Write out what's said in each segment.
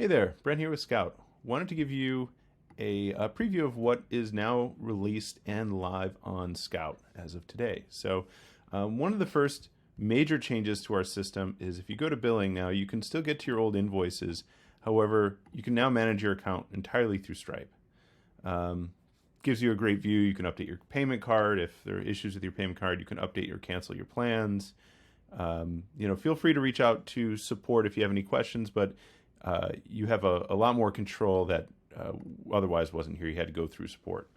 Hey there, Brent here with Scout. Wanted to give you a preview of what is now released and live on Scout as of today. So one of the first major changes to our system is if you go to billing now, you can still get to your old invoices. However, you can now manage your account entirely through Stripe. Gives you a great view. You can update your payment card. If there are issues with your payment card, you can update or cancel your plans. Feel free to reach out to support if you have any questions, but you have a lot more control that otherwise wasn't here. You had to go through support.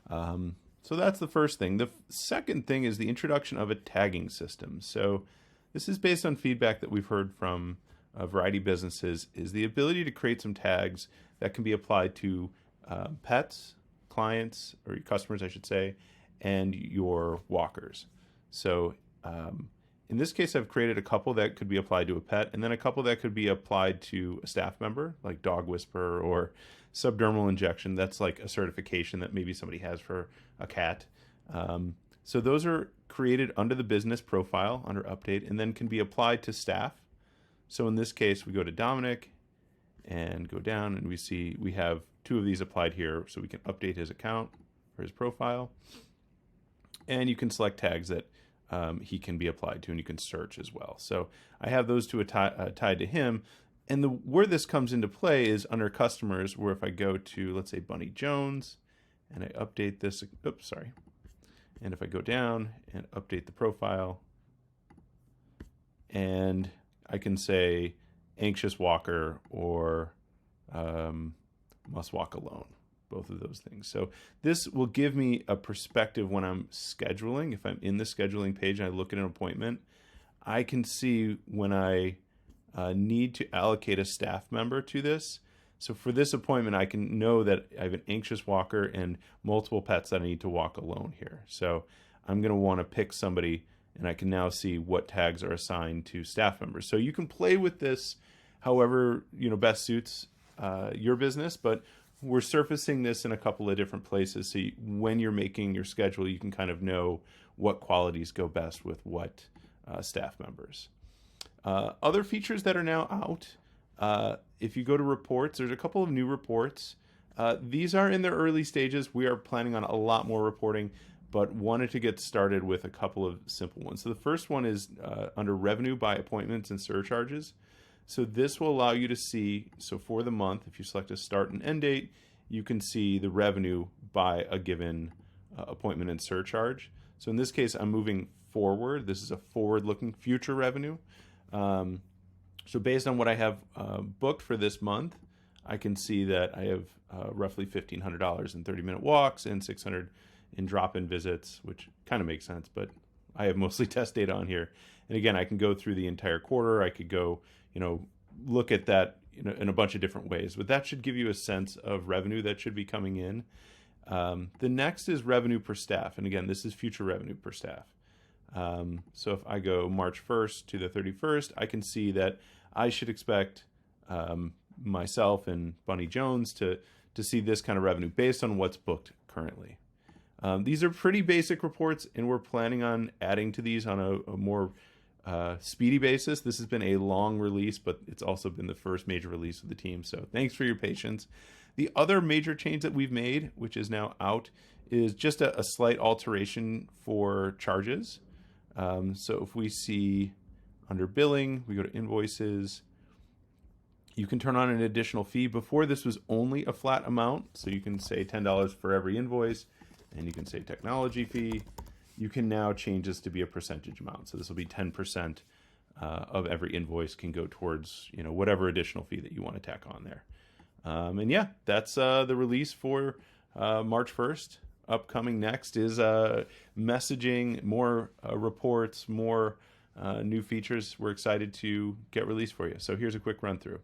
So that's the first thing. The second thing is the introduction of a tagging system. So this is based on feedback that we've heard from a variety of businesses, is the ability to create some tags that can be applied to pets, clients, or your customers, I should say, and your walkers. So in this case, I've created a couple that could be applied to a pet, and then a couple that could be applied to a staff member, like dog whisperer or subdermal injection. That's like a certification that maybe somebody has for a cat. So those are created under the business profile, under update, and then can be applied to staff. So in this case, we go to Dominic and go down, and we see we have two of these applied here, so we can update his account or his profile. And you can select tags that he can be applied to, and you can search as well. So I have those two tied to him. And where this comes into play is under customers, where if I go to, let's say, Bunny Jones, and I update this, and if I go down and update the profile, and I can say anxious walker or must walk alone, both of those things. So this will give me a perspective when I'm scheduling. If I'm in the scheduling page and I look at an appointment, I can see when I need to allocate a staff member to this. So for this appointment, I can know that I have an anxious walker and multiple pets that I need to walk alone here. So I'm going to want to pick somebody, and I can now see what tags are assigned to staff members. So you can play with this however best suits your business, but we're surfacing this in a couple of different places. So when you're making your schedule, you can kind of know what qualities go best with what staff members. Other features that are now out, if you go to reports, there's a couple of new reports. These are in their early stages. We are planning on a lot more reporting, but wanted to get started with a couple of simple ones. So the first one is under revenue by appointments and surcharges. So this will allow you to see, so for the month, if you select a start and end date, you can see the revenue by a given appointment and surcharge. So in this case, I'm moving forward. This is a forward-looking future revenue. So based on what I have booked for this month, I can see that I have roughly $1,500 in 30-minute walks and $600 in drop-in visits, which kind of makes sense, but I have mostly test data on here. And again, I can go through the entire quarter. I could go, look at that in a bunch of different ways, but that should give you a sense of revenue that should be coming in. The next is revenue per staff. And again, this is future revenue per staff. So if I go March 1st to the 31st, I can see that I should expect myself and Bunny Jones to see this kind of revenue based on what's booked currently. These are pretty basic reports, and we're planning on adding to these on a more speedy basis. This has been a long release, but it's also been the first major release of the team. So thanks for your patience. The other major change that we've made, which is now out, is just a slight alteration for charges. So if we see under billing, we go to invoices, you can turn on an additional fee. Before, this was only a flat amount. So you can say $10 for every invoice, and you can say technology fee. You can now change this to be a percentage amount. So this will be 10% of every invoice can go towards whatever additional fee that you want to tack on there. And yeah, that's the release for March 1st. Upcoming next is messaging, more reports, more new features we're excited to get released for you. So here's a quick run through.